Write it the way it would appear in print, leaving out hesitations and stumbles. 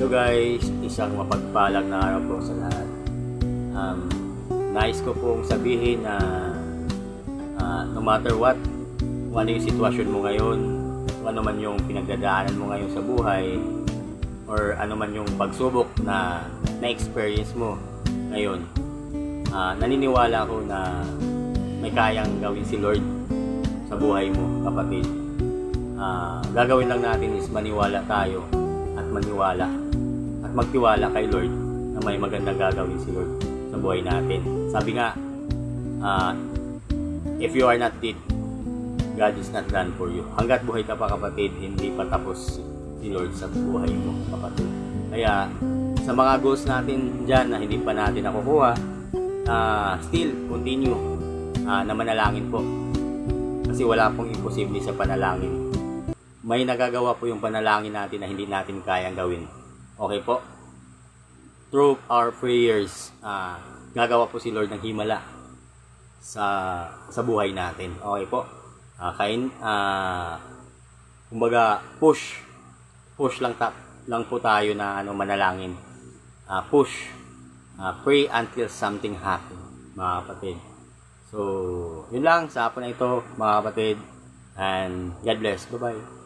Hello guys, isang mapagpalang na araw po sa lahat. Nais ko pong sabihin na no matter what, kung ano yung sitwasyon mo ngayon, kung ano man yung pinagdadaanan mo ngayon sa buhay, or ano man yung pagsubok na na-experience mo ngayon, naniniwala ko na may kayang gawin si Lord sa buhay mo, kapatid. Gagawin lang natin is maniwala tayo at maniwala at magtiwala kay Lord na may magandang gagawin si Lord sa buhay natin. Sabi nga, if you are not dead, God is not done for you. Hanggat buhay ka pa, kapatid, hindi pa tapos si Lord sa buhay mo, kapatid. Kaya sa mga goals natin dyan na hindi pa natin nakukuha, still continue na manalangin po, kasi wala pong imposible sa panalangin. May nagagawa po yung panalangin natin na hindi natin kayang gawin. Okay po? Through our prayers, gagawa po si Lord ng himala sa buhay natin. Okay po? Kumbaga, push lang po tayo na manalangin. Pray until something happen, mga kapatid. So, yun lang sa hapon na ito, mga kapatid. And God bless. Bye-bye.